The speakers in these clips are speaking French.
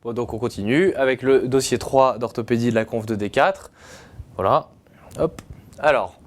Bon, donc on continue avec le dossier 3 d'orthopédie de la conf de D4. Voilà, hop. Alors,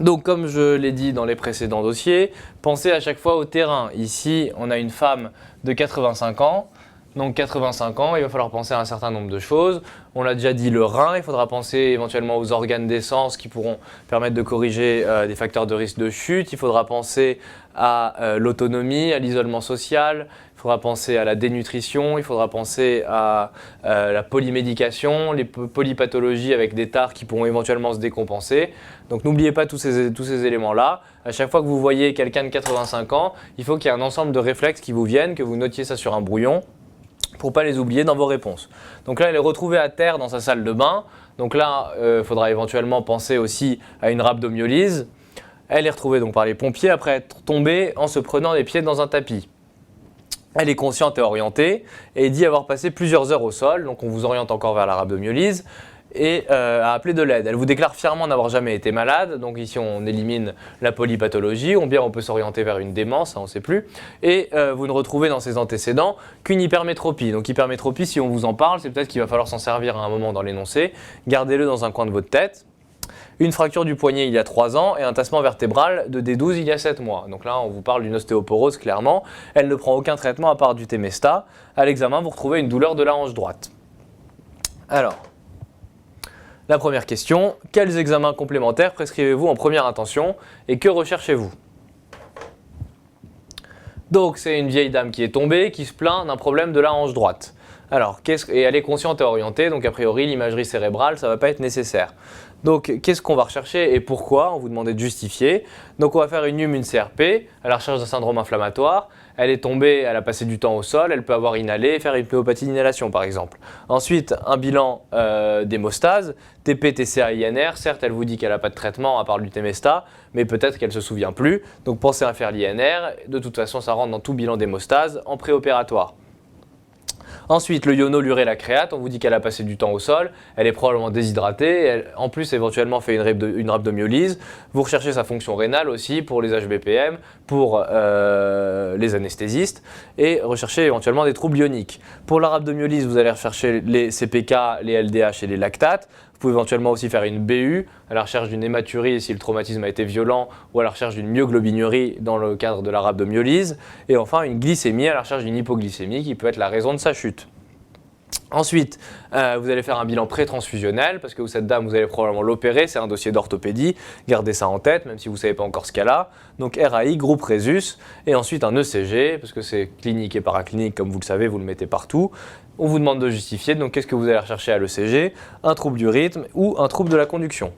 donc comme je l'ai dit dans les précédents dossiers, pensez à chaque fois au terrain. Ici, on a une femme de 85 ans. Donc 85 ans, il va falloir penser à un certain nombre de choses. On l'a déjà dit, le rein, il faudra penser éventuellement aux organes d'essence qui pourront permettre de corriger des facteurs de risque de chute. Il faudra penser à l'autonomie, à l'isolement social. Il faudra penser à la dénutrition. Il faudra penser à la polymédication, les polypathologies avec des tares qui pourront éventuellement se décompenser. Donc n'oubliez pas tous ces éléments-là. À chaque fois que vous voyez quelqu'un de 85 ans, il faut qu'il y ait un ensemble de réflexes qui vous viennent, que vous notiez ça sur un brouillon, pour ne pas les oublier dans vos réponses. Donc là, elle est retrouvée à terre dans sa salle de bain. Donc là, il faudra éventuellement penser aussi à une rhabdomyolyse. Elle est retrouvée donc par les pompiers après être tombée en se prenant les pieds dans un tapis. Elle est consciente et orientée et dit avoir passé plusieurs heures au sol. Donc on vous oriente encore vers la rhabdomyolyse et a appelé de l'aide. Elle vous déclare fièrement n'avoir jamais été malade, donc ici on élimine la polypathologie, ou bien on peut s'orienter vers une démence, ça on ne sait plus, et vous ne retrouvez dans ses antécédents qu'une hypermétropie. Donc hypermétropie, si on vous en parle, c'est peut-être qu'il va falloir s'en servir à un moment dans l'énoncé, gardez-le dans un coin de votre tête. Une fracture du poignet il y a 3 ans et un tassement vertébral de D12 il y a 7 mois. Donc là on vous parle d'une ostéoporose clairement, elle ne prend aucun traitement à part du Temesta. À l'examen vous retrouvez une douleur de la hanche droite. Alors, la première question, quels examens complémentaires prescrivez-vous en première intention et que recherchez-vous? Donc c'est une vieille dame qui est tombée, qui se plaint d'un problème de la hanche droite. Alors, et elle est consciente et orientée, donc a priori l'imagerie cérébrale, ça ne va pas être nécessaire. Donc qu'est-ce qu'on va rechercher et pourquoi? On vous demandait de justifier. Donc on va faire une UM, une CRP, à la recherche d'un syndrome inflammatoire. Elle est tombée, elle a passé du temps au sol, elle peut avoir inhalé, faire une pnéopathie d'inhalation par exemple. Ensuite, un bilan d'hémostase, TP, TCA, INR. Certes, elle vous dit qu'elle n'a pas de traitement à part du Temesta, mais peut-être qu'elle ne se souvient plus. Donc pensez à faire l'INR. De toute façon, ça rentre dans tout bilan d'hémostase en préopératoire. Ensuite, le iono-l'urée, la créate, on vous dit qu'elle a passé du temps au sol, elle est probablement déshydratée, elle, en plus éventuellement fait une rhabdomyolyse. Vous recherchez sa fonction rénale aussi pour les HBPM, pour les anesthésistes et recherchez éventuellement des troubles ioniques. Pour la rhabdomyolyse, vous allez rechercher les CPK, les LDH et les lactates. Vous pouvez éventuellement aussi faire une BU à la recherche d'une hématurie si le traumatisme a été violent ou à la recherche d'une myoglobinurie dans le cadre de la rhabdomyolyse. Et enfin une glycémie à la recherche d'une hypoglycémie qui peut être la raison de sa chute. Ensuite, vous allez faire un bilan pré-transfusionnel parce que cette dame, vous allez probablement l'opérer, c'est un dossier d'orthopédie, gardez ça en tête même si vous ne savez pas encore ce qu'elle a. Donc RAI, groupe Rhésus et ensuite un ECG parce que c'est clinique et paraclinique comme vous le savez, vous le mettez partout. On vous demande de justifier, donc qu'est-ce que vous allez rechercher à l'ECG? Un trouble du rythme ou un trouble de la conduction.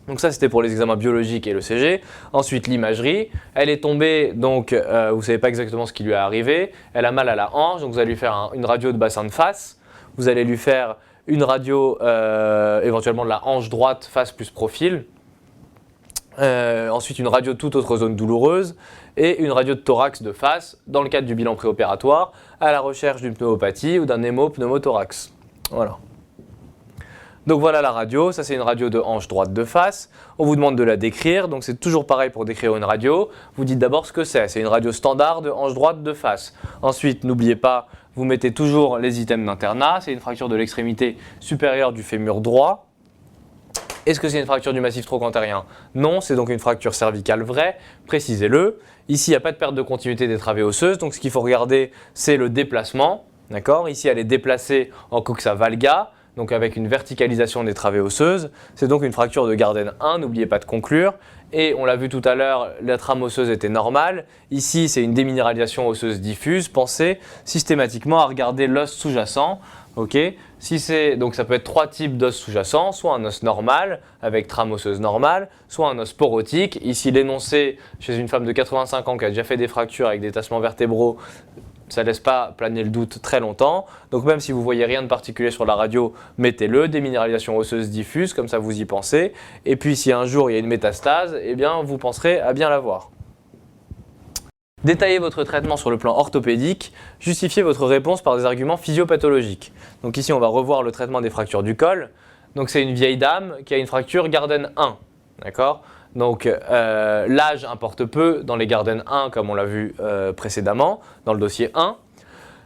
Donc ça c'était pour les examens biologiques et l'ECG. Ensuite l'imagerie, elle est tombée, donc vous ne savez pas exactement ce qui lui est arrivé. Elle a mal à la hanche, donc vous allez lui faire une radio de bassin de face. Vous allez lui faire une radio éventuellement de la hanche droite, face plus profil. Ensuite une radio de toute autre zone douloureuse et une radio de thorax de face dans le cadre du bilan préopératoire à la recherche d'une pneumopathie ou d'un hémo-pneumothorax. Voilà. Donc voilà la radio, ça c'est une radio de hanche droite de face. On vous demande de la décrire, donc c'est toujours pareil pour décrire une radio. Vous dites d'abord ce que c'est une radio standard de hanche droite de face. Ensuite, n'oubliez pas, vous mettez toujours les items d'internat, c'est une fracture de l'extrémité supérieure du fémur droit. Est-ce que c'est une fracture du massif trochantérien? Non, c'est donc une fracture cervicale vraie, précisez-le. Ici, il n'y a pas de perte de continuité des travées osseuses, donc ce qu'il faut regarder, c'est le déplacement. D'accord? Ici, elle est déplacée en coxa valga, donc avec une verticalisation des travées osseuses. C'est donc une fracture de Garden 1, n'oubliez pas de conclure. Et on l'a vu tout à l'heure, la trame osseuse était normale. Ici, c'est une déminéralisation osseuse diffuse. Pensez systématiquement à regarder l'os sous-jacent. Okay. Donc ça peut être 3 types d'os sous-jacents, soit un os normal avec trame osseuse normale, soit un os porotique. Ici l'énoncé chez une femme de 85 ans qui a déjà fait des fractures avec des tassements vertébraux, ça ne laisse pas planer le doute très longtemps. Donc même si vous ne voyez rien de particulier sur la radio, mettez-le, déminéralisation osseuse diffuse, comme ça vous y pensez. Et puis si un jour il y a une métastase, eh bien vous penserez à bien la voir. Détaillez votre traitement sur le plan orthopédique, justifiez votre réponse par des arguments physiopathologiques. Donc ici on va revoir le traitement des fractures du col. Donc c'est une vieille dame qui a une fracture Garden 1, d'accord? Donc l'âge importe peu dans les Garden 1 comme on l'a vu précédemment dans le dossier 1.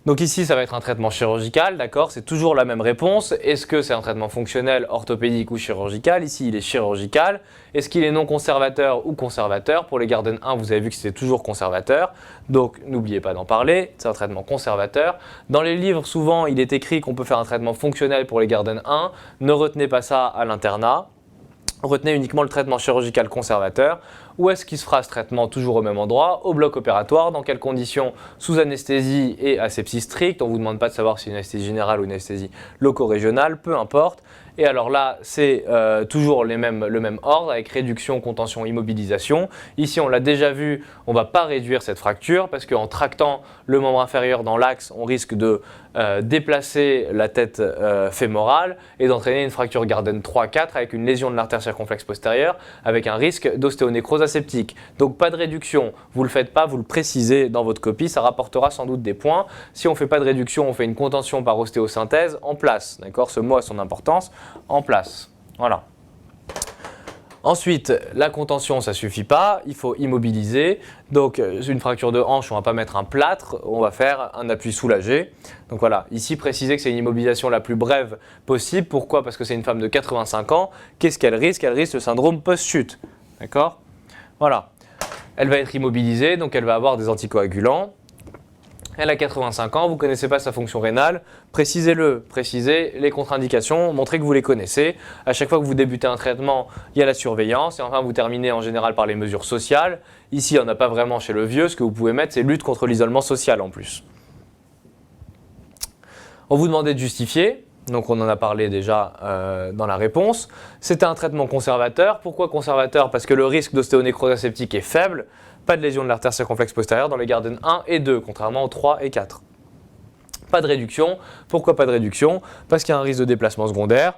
Donc ici, ça va être un traitement chirurgical, d'accord? C'est toujours la même réponse. Est-ce que c'est un traitement fonctionnel, orthopédique ou chirurgical? Ici, il est chirurgical. Est-ce qu'il est non conservateur ou conservateur? Pour les Garden 1, vous avez vu que c'était toujours conservateur. Donc, n'oubliez pas d'en parler. C'est un traitement conservateur. Dans les livres, souvent, il est écrit qu'on peut faire un traitement fonctionnel pour les Garden 1. Ne retenez pas ça à l'internat. Retenez uniquement le traitement chirurgical conservateur. Où est-ce qu'il se fera ce traitement? Toujours au même endroit, au bloc opératoire. Dans quelles conditions? Sous anesthésie et asepsie stricte. On ne vous demande pas de savoir si c'est une anesthésie générale ou une anesthésie loco-régionale, peu importe. Et alors là, c'est toujours le même ordre avec réduction, contention, immobilisation. Ici, on l'a déjà vu, on ne va pas réduire cette fracture parce qu'en tractant le membre inférieur dans l'axe, on risque de déplacer la tête fémorale et d'entraîner une fracture Garden 3-4 avec une lésion de l'artère circonflexe postérieure avec un risque d'ostéonécrose aseptique. Donc pas de réduction, vous ne le faites pas, vous le précisez dans votre copie, ça rapportera sans doute des points. Si on ne fait pas de réduction, on fait une contention par ostéosynthèse en place. D'accord? Ce mot a son importance, en place. Voilà. Ensuite, la contention, ça ne suffit pas, il faut immobiliser. Donc, une fracture de hanche, on ne va pas mettre un plâtre, on va faire un appui soulagé. Donc voilà, ici, précisez que c'est une immobilisation la plus brève possible. Pourquoi? Parce que c'est une femme de 85 ans. Qu'est-ce qu'elle risque? Elle risque le syndrome post-chute. D'accord? Voilà. Elle va être immobilisée, donc elle va avoir des anticoagulants. Elle a 85 ans, vous ne connaissez pas sa fonction rénale, précisez-le, précisez les contre-indications, montrez que vous les connaissez. À chaque fois que vous débutez un traitement, il y a la surveillance et enfin vous terminez en général par les mesures sociales. Ici, il n'y en a pas vraiment chez le vieux, ce que vous pouvez mettre, c'est lutte contre l'isolement social en plus. On vous demandait de justifier, donc on en a parlé déjà dans la réponse. C'était un traitement conservateur. Pourquoi conservateur? Parce que le risque d'ostéonécrose aseptique est faible. Pas de lésion de l'artère circonflexe postérieure dans les Garden 1 et 2, contrairement aux 3 et 4. Pas de réduction. Pourquoi pas de réduction? Parce qu'il y a un risque de déplacement secondaire,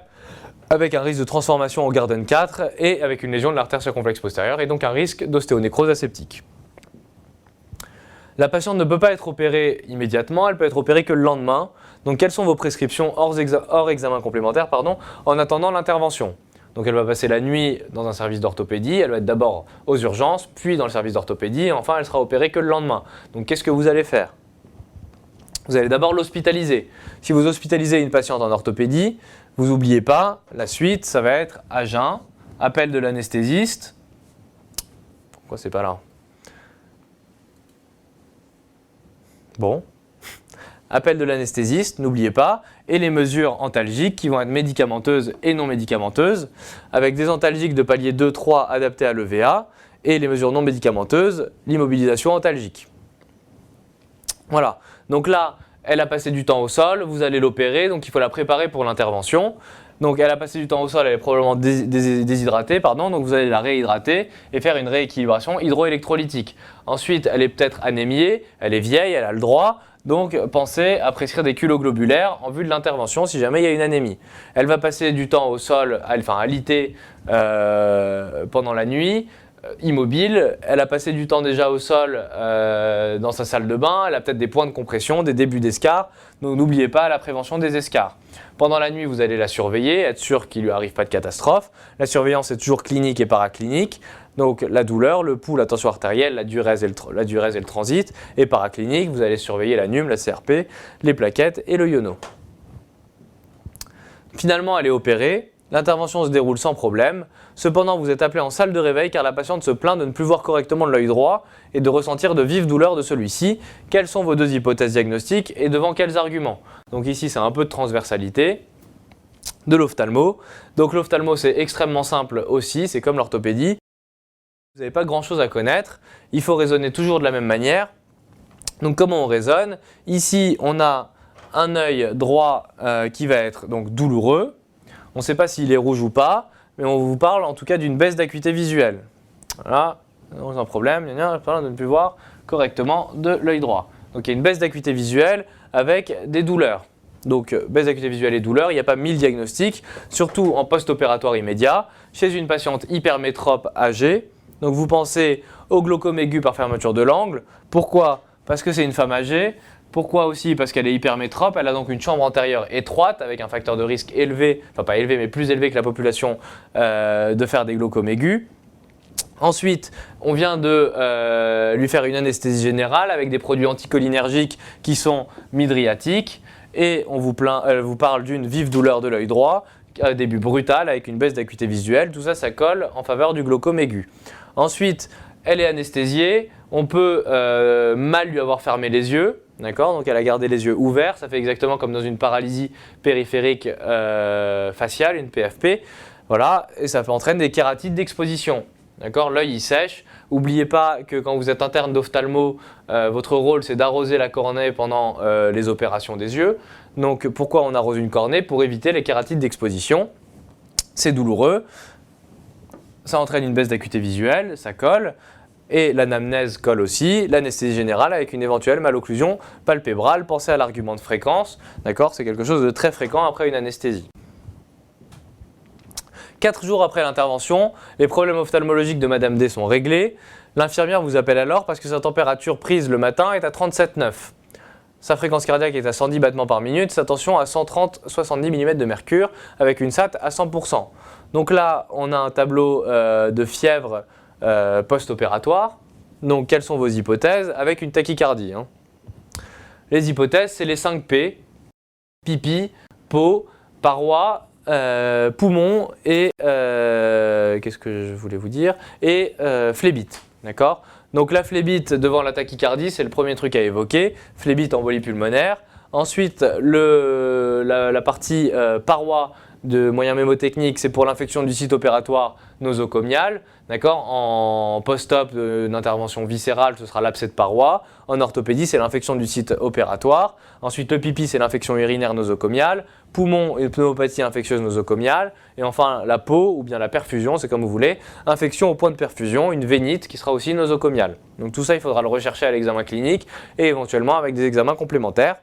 avec un risque de transformation au Garden 4 et avec une lésion de l'artère circonflexe postérieure et donc un risque d'ostéonécrose aseptique. La patiente ne peut pas être opérée immédiatement, elle peut être opérée que le lendemain. Donc quelles sont vos prescriptions hors examen complémentaire en attendant l'intervention? Donc elle va passer la nuit dans un service d'orthopédie, elle va être d'abord aux urgences, puis dans le service d'orthopédie, et enfin elle sera opérée que le lendemain. Donc qu'est-ce que vous allez faire? Vous allez d'abord l'hospitaliser. Si vous hospitalisez une patiente en orthopédie, vous n'oubliez pas, la suite, ça va être à jeun, appel de l'anesthésiste. Pourquoi c'est pas là? Bon. Appel de l'anesthésiste, n'oubliez pas, et les mesures antalgiques qui vont être médicamenteuses et non médicamenteuses, avec des antalgiques de palier 2-3 adaptés à l'EVA, et les mesures non médicamenteuses, l'immobilisation antalgique. Voilà, donc là, elle a passé du temps au sol, vous allez l'opérer, donc il faut la préparer pour l'intervention. Donc elle a passé du temps au sol, elle est probablement déshydratée, donc vous allez la réhydrater et faire une rééquilibration hydroélectrolytique. Ensuite, elle est peut-être anémiée, elle est vieille, elle a le droit. Donc pensez à prescrire des culoglobulaires en vue de l'intervention si jamais il y a une anémie. Elle va passer du temps au sol, à liter pendant la nuit, immobile. Elle a passé du temps déjà au sol dans sa salle de bain. Elle a peut-être des points de compression, des débuts d'escarres. Donc n'oubliez pas la prévention des escarres. Pendant la nuit, vous allez la surveiller, être sûr qu'il ne lui arrive pas de catastrophe. La surveillance est toujours clinique et paraclinique. Donc la douleur, le pouls, la tension artérielle, la diurèse et le transit. Et paraclinique, vous allez surveiller la NUM, la CRP, les plaquettes et le iono. Finalement, elle est opérée. L'intervention se déroule sans problème. Cependant, vous êtes appelé en salle de réveil car la patiente se plaint de ne plus voir correctement de l'œil droit et de ressentir de vives douleurs de celui-ci. Quelles sont vos deux hypothèses diagnostiques et devant quels arguments? Donc ici, c'est un peu de transversalité. De l'ophtalmo. Donc l'ophtalmo, c'est extrêmement simple aussi, c'est comme l'orthopédie. Vous n'avez pas grand-chose à connaître. Il faut raisonner toujours de la même manière. Donc comment on raisonne? Ici, on a un œil droit qui va être donc douloureux. On ne sait pas s'il est rouge ou pas, mais on vous parle en tout cas d'une baisse d'acuité visuelle. Voilà, un problème, de ne plus voir correctement de l'œil droit. Donc il y a une baisse d'acuité visuelle avec des douleurs. Donc baisse d'acuité visuelle et douleur, il n'y a pas 1000 diagnostics, surtout en post-opératoire immédiat, chez une patiente hypermétrope âgée. Donc vous pensez au glaucome aigu par fermeture de l'angle. Pourquoi? Parce que c'est une femme âgée. Pourquoi aussi? Parce qu'elle est hypermétrope, elle a donc une chambre antérieure étroite avec un facteur de risque élevé, enfin pas élevé mais plus élevé que la population de faire des glaucomes aigus. Ensuite, on vient de lui faire une anesthésie générale avec des produits anticholinergiques qui sont midriatiques et on vous parle d'une vive douleur de l'œil droit, début brutal avec une baisse d'acuité visuelle. Tout ça, ça colle en faveur du glaucome aigu. Ensuite, elle est anesthésiée, on peut mal lui avoir fermé les yeux, d'accord? Donc elle a gardé les yeux ouverts, ça fait exactement comme dans une paralysie périphérique faciale, une PFP. Voilà, et ça entraîne des kératites d'exposition. D'accord, l'œil il sèche. N'oubliez pas que quand vous êtes interne d'ophtalmo, votre rôle c'est d'arroser la cornée pendant les opérations des yeux. Donc pourquoi on arrose une cornée? Pour éviter les kératites d'exposition. C'est douloureux, ça entraîne une baisse d'acuité visuelle, ça colle. Et l'anamnèse colle aussi, l'anesthésie générale avec une éventuelle malocclusion palpébrale. Pensez à l'argument de fréquence, d'accord? C'est quelque chose de très fréquent après une anesthésie. 4 jours après l'intervention, les problèmes ophtalmologiques de Madame D sont réglés. L'infirmière vous appelle alors parce que sa température prise le matin est à 37,9. Sa fréquence cardiaque est à 110 battements par minute, sa tension à 130-70 mm de mercure avec une SAT à 100%. Donc là, on a un tableau de fièvre post-opératoire. Donc quelles sont vos hypothèses avec une tachycardie, hein? Les hypothèses, c'est les 5 P, pipi, peau, paroi, poumon et qu'est-ce que je voulais vous dire, et phlébite, d'accord? Donc la phlébite devant la tachycardie, c'est le premier truc à évoquer, phlébite embolie pulmonaire. Ensuite, la partie paroi de moyens mémotechniques, c'est pour l'infection du site opératoire nosocomial. D'accord? En post-op d'intervention viscérale, ce sera l'abcès de paroi. En orthopédie, c'est l'infection du site opératoire. Ensuite, le pipi, c'est l'infection urinaire nosocomiale. Poumon et pneumopathie infectieuse nosocomiale. Et enfin, la peau ou bien la perfusion, c'est comme vous voulez. Infection au point de perfusion, une vénite qui sera aussi nosocomiale. Donc tout ça, il faudra le rechercher à l'examen clinique et éventuellement avec des examens complémentaires.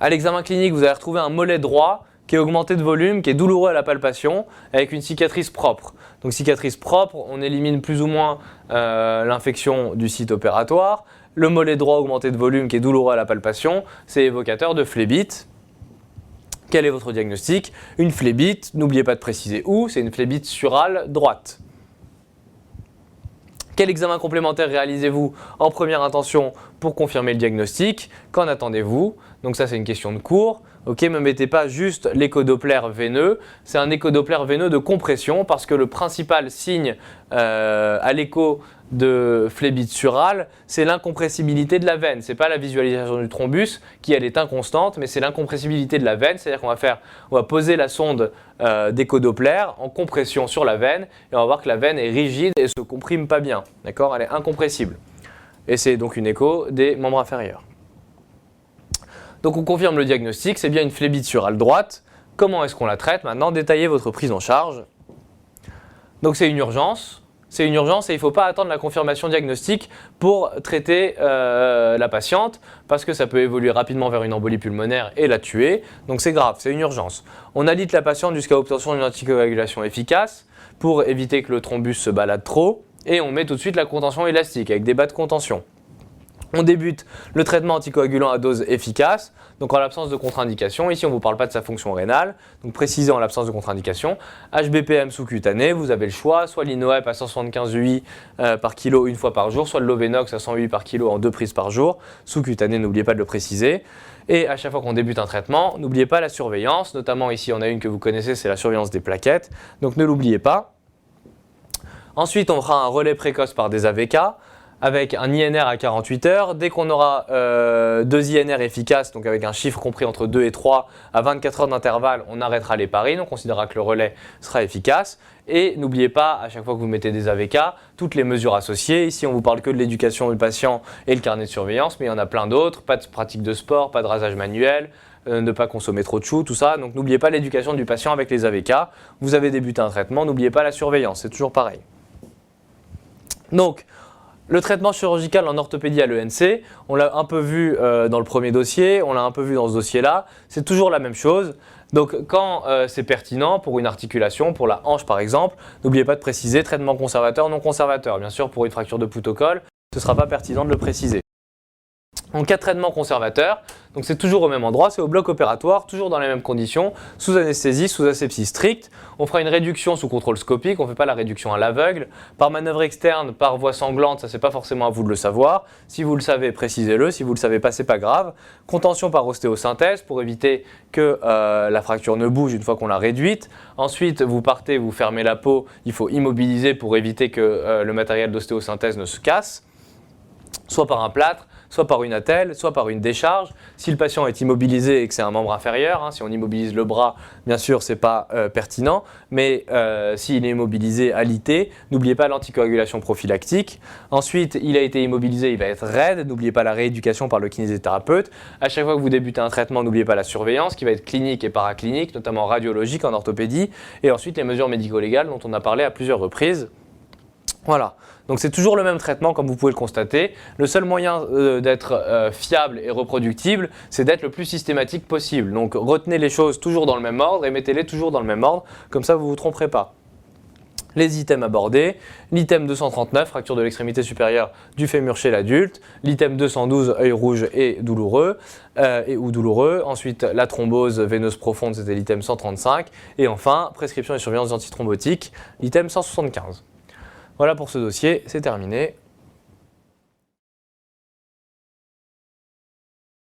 À l'examen clinique, vous allez retrouver un mollet droit qui est augmenté de volume, qui est douloureux à la palpation, avec une cicatrice propre. Donc cicatrice propre, on élimine plus ou moins l'infection du site opératoire. Le mollet droit augmenté de volume qui est douloureux à la palpation, c'est évocateur de phlébite. Quel est votre diagnostic? Une phlébite, n'oubliez pas de préciser où, c'est une phlébite surale droite. Quel examen complémentaire réalisez-vous en première intention pour confirmer le diagnostic? Qu'en attendez-vous? Donc ça, c'est une question de cours. Ok, ne me mettez pas juste l'échodoppler veineux, c'est un échodoppler veineux de compression parce que le principal signe à l'écho de phlébite surale, c'est l'incompressibilité de la veine. Ce n'est pas la visualisation du thrombus qui elle est inconstante, mais c'est l'incompressibilité de la veine, c'est-à-dire qu'on va poser la sonde d'échodoppler en compression sur la veine et on va voir que la veine est rigide et ne se comprime pas bien. D'accord? Elle est incompressible. Et c'est donc une écho des membres inférieurs. Donc on confirme le diagnostic, c'est bien une phlébite surale droite. Comment est-ce qu'on la traite? Maintenant, détaillez votre prise en charge. Donc c'est une urgence. C'est une urgence et il ne faut pas attendre la confirmation diagnostique pour traiter la patiente parce que ça peut évoluer rapidement vers une embolie pulmonaire et la tuer. Donc c'est grave, c'est une urgence. On alite la patiente jusqu'à obtention d'une anticoagulation efficace pour éviter que le thrombus se balade trop et on met tout de suite la contention élastique avec des bas de contention. On débute le traitement anticoagulant à dose efficace, donc en l'absence de contre-indication. Ici, on ne vous parle pas de sa fonction rénale, donc précisé en l'absence de contre-indication. HBPM sous-cutané, vous avez le choix, soit l'INOEP à 175 UI par kilo une fois par jour, soit le Lovenox à 100 UI par kilo en 2 prises par jour. Sous-cutané, n'oubliez pas de le préciser. Et à chaque fois qu'on débute un traitement, n'oubliez pas la surveillance, notamment ici, on a une que vous connaissez, c'est la surveillance des plaquettes, donc ne l'oubliez pas. Ensuite, on fera un relais précoce par des AVK. Avec un INR à 48 heures. Dès qu'on aura 2 INR efficaces, donc avec un chiffre compris entre 2 et 3 à 24 heures d'intervalle, on arrêtera l'héparine, on considérera que le relais sera efficace. Et n'oubliez pas, à chaque fois que vous mettez des AVK, toutes les mesures associées. Ici, on ne vous parle que de l'éducation du patient et le carnet de surveillance, mais il y en a plein d'autres. Pas de pratique de sport, pas de rasage manuel, ne pas consommer trop de choux, tout ça. Donc n'oubliez pas l'éducation du patient avec les AVK. Vous avez débuté un traitement, n'oubliez pas la surveillance, c'est toujours pareil. Donc, le traitement chirurgical en orthopédie à l'ENC, on l'a un peu vu dans le premier dossier, on l'a un peu vu dans ce dossier-là, c'est toujours la même chose. Donc quand c'est pertinent pour une articulation, pour la hanche par exemple, n'oubliez pas de préciser traitement conservateur, non conservateur. Bien sûr, pour une fracture de pouce au col, ce ne sera pas pertinent de le préciser. En cas de traitement conservateur, donc c'est toujours au même endroit, c'est au bloc opératoire, toujours dans les mêmes conditions, sous anesthésie, sous asepsie stricte. On fera une réduction sous contrôle scopique, on ne fait pas la réduction à l'aveugle. Par manœuvre externe, par voie sanglante, ça c'est pas forcément à vous de le savoir. Si vous le savez, précisez-le. Si vous le savez pas, c'est pas grave. Contention par ostéosynthèse pour éviter que la fracture ne bouge une fois qu'on l'a réduite. Ensuite, vous partez, vous fermez la peau. Il faut immobiliser pour éviter que le matériel d'ostéosynthèse ne se casse, soit par un plâtre, soit par une attelle, soit par une décharge. Si le patient est immobilisé et que c'est un membre inférieur, si on immobilise le bras, bien sûr, ce n'est pas pertinent, mais s'il est immobilisé alité, n'oubliez pas l'anticoagulation prophylactique. Ensuite, il a été immobilisé, il va être raide, n'oubliez pas la rééducation par le kinésithérapeute. À chaque fois que vous débutez un traitement, n'oubliez pas la surveillance qui va être clinique et paraclinique, notamment radiologique en orthopédie, et ensuite les mesures médico-légales dont on a parlé à plusieurs reprises. Voilà, donc c'est toujours le même traitement comme vous pouvez le constater. Le seul moyen d'être fiable et reproductible, c'est d'être le plus systématique possible. Donc retenez les choses toujours dans le même ordre et mettez-les toujours dans le même ordre, comme ça vous ne vous tromperez pas. Les items abordés, l'item 239, fracture de l'extrémité supérieure du fémur chez l'adulte, l'item 212, œil rouge et douloureux, ou douloureux, ensuite la thrombose veineuse profonde, c'était l'item 135, et enfin, prescription et surveillance antithrombotique, l'item 175. Voilà pour ce dossier, c'est terminé.